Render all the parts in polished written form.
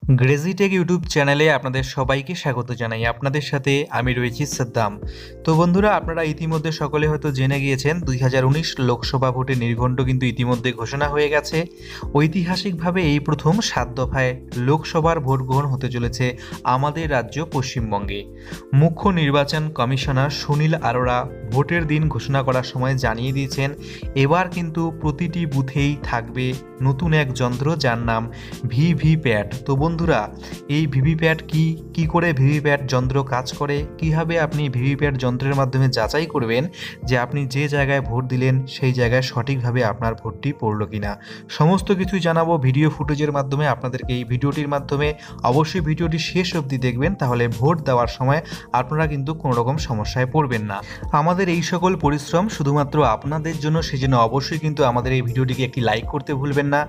গ্রেজিটেক YouTube চ্যানেলে আপনাদের সবাইকে স্বাগত জানাই। আপনাদের সাথে আমি রয়েছি সাদ্দাম। তো বন্ধুরা, আপনারা ইতিমধ্যে সকলে হয়তো জেনে গিয়েছেন 2019 লোকসভা ভোটের নির্ঘণ্ট কিন্তু ইতিমধ্যে ঘোষণা হয়ে গেছে। ঐতিহাসিকভাবে এই প্রথম 7 দফায় লোকসভার ভোট গ্রহণ হতে চলেছে আমাদের রাজ্য পশ্চিমবঙ্গে। মুখ্য নির্বাচন কমিশনার সুনীল আরোরা ভোটের দিন ঘোষণা করার সময় জানিয়ে দিয়েছেন, এবার কিন্তু প্রতিটি বুথেই থাকবে নতুন এক যন্ত্র, যার নাম ভিভিপ্যাট। তো বন্ধুরা, এই ভিভিপ্যাট কি করে ভিভিপ্যাট যন্ত্র কাজ করে, কিভাবে আপনি ভিভিপ্যাট যন্ত্রের মাধ্যমে যাচাই করবেন যে আপনি যে জায়গায় ভোট দিলেন সেই জায়গায় সঠিকভাবে আপনার ভোটটি পড়লো কিনা, সমস্ত কিছুই জানাবো ভিডিও ফুটেজের মাধ্যমে আপনাদেরকে। এই ভিডিওটির মাধ্যমে অবশ্যই ভিডিওটি শেষ অবধি দেখবেন, তাহলে ভোট দেওয়ার সময় আপনারা কিন্তু কোনো রকম সমস্যায় পড়বেন না। আমাদের এই সকল পরিশ্রম শুধুমাত্র আপনাদের জন্য, সেজন্য অবশ্যই কিন্তু আমাদের এই ভিডিওটিকে একটি লাইক করতে ভুলবেন না,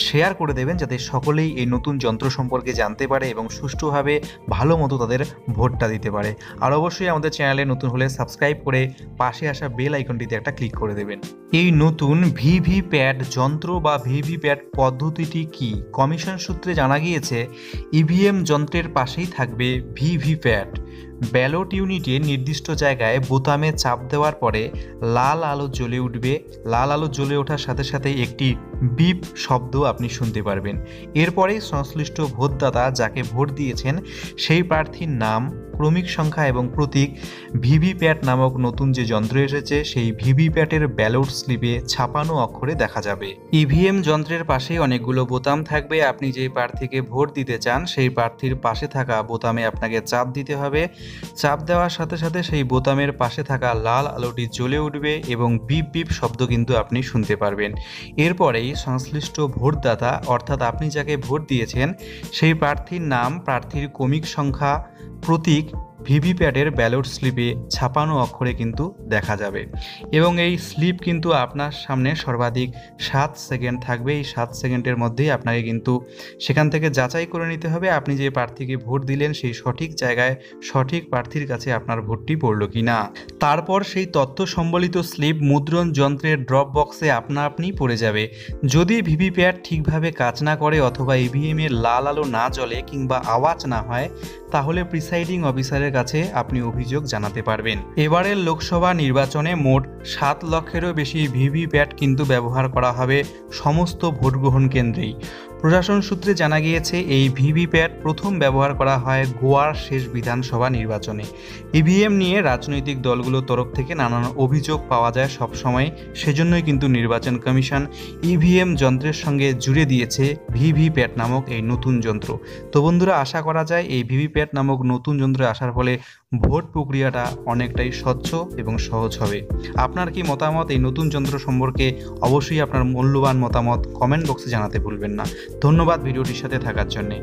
শেয়ার করে দেবেন যাতে সকলেই এই নতুন যন্ত্র সম্পর্কে জানতে পারে এবং সুষ্ঠুভাবে ভালো মতো তাদের ভোটটা দিতে পারে। আর অবশ্যই আমাদের চ্যানেলে নতুন হলে সাবস্ক্রাইব করে পাশে আসা বেল আইকনটিতে একটা ক্লিক করে দেবেন। এই নতুন ভিভিপ্যাট যন্ত্র বা ভিভিপ্যাট পদ্ধতিটি কি? কমিশন সূত্রে জানা গিয়েছে, ইভিএম যন্ত্রের পাশেই থাকবে ভিভিপ্যাট। ব্যালট ইউনিটে নির্দিষ্ট জায়গায় বোতামে চাপ দেওয়ার পরে লাল আলো জ্বলে উঠবে। লাল আলো জ্বলে ওঠার সাথে সাথে একটি বিপ শব্দ আপনি শুনতে পারবেন। এরপরেই সংশ্লিষ্ট ভোটদাতা যাকে ভোট দিয়েছেন সেই প্রার্থীর নাম, ক্রমিক সংখ্যা এবং প্রতীক ভিভিপ্যাট নামক নতুন যে যন্ত্র এসেছে সেই ভিভিপ্যাটের ব্যালট স্লিপে ছাপানো অক্ষরে দেখা যাবে। ইভিএম যন্ত্রের পাশেই অনেকগুলো বোতাম থাকবে। আপনি যে প্রার্থীকে ভোট দিতে চান সেই প্রার্থীর পাশে থাকা বোতামে আপনাকে চাপ দিতে হবে। চাপ দেওয়ার সাথে সাথে সেই বোতামের পাশে থাকা লাল আলোটি জ্বলে উঠবে এবং বিপ বিপ শব্দ কিন্তু আপনি শুনতে পারবেন। এরপরেই সংশ্লিষ্ট ভোটদাতা, অর্থাৎ আপনি যাকে ভোট দিয়েছেন সেই প্রার্থীর নাম, প্রার্থীর ক্রমিক সংখ্যা, প্রতীক ভিভিপ্যাটের ব্যালট স্লিপে ছাপানো অক্ষরে কিন্তু দেখা যাবে এবং এই স্লিপ কিন্তু আপনার সামনে সর্বাধিক 7 সেকেন্ড থাকবে। এই 7 সেকেন্ডের মধ্যেই আপনাকে কিন্তু সেখান থেকে যাচাই করে নিতে হবে আপনি যে প্রার্থীকে ভোট দিলেন সেই সঠিক জায়গায় সঠিক প্রার্থীর কাছে আপনার ভোটটি পড়লো কি না। তারপর সেই তথ্য সম্বলিত স্লিপ মুদ্রণ যন্ত্রের ড্রপ বক্সে আপনা আপনি পড়ে যাবে। যদি ভিভিপ্যাট ঠিকভাবে কাজ না করে অথবা ইভিএম এর লাল আলো না জ্বলে কিংবা আওয়াজ না হয়, তাহলে প্রিসাইডিং অফিসারের কাছে আপনি অভিযোগ জানাতে পারবেন। এবারের লোকসভা নির্বাচনে মোট 7 লক্ষেরও বেশি ভিভিপ্যাট কিন্তু ব্যবহার করা হবে সমস্ত ভোট গ্রহণ কেন্দ্রেই। প্রশাসন সূত্রে জানা গিয়েছে, এই ভিভিপ্যাট প্রথম ব্যবহার করা হয় গোয়ার শেষ বিধানসভা নির্বাচনে। ইভিএম নিয়ে রাজনৈতিক দলগুলোর তরফ থেকে নানান অভিযোগ পাওয়া যায় সবসময়, সেজন্যই কিন্তু নির্বাচন কমিশন ইভিএম যন্ত্রের সঙ্গে জুড়ে দিয়েছে ভিভিপ্যাট নামক এই নতুন যন্ত্র। তো বন্ধুরা, আশা করা যায় এই ভিভিপ্যাট নামক নতুন যন্ত্র আসার ফলে ভোট প্রক্রিয়াটা অনেকটাই স্বচ্ছ এবং সহজ হবে। আপনার কি মতামত এই নতুন যন্ত্র সম্পর্কে? অবশ্যই আপনার মূল্যবান মতামত কমেন্ট বক্সে জানাতে ভুলবেন না। ধন্যবাদ ভিডিওটির সাথে থাকার জন্যে।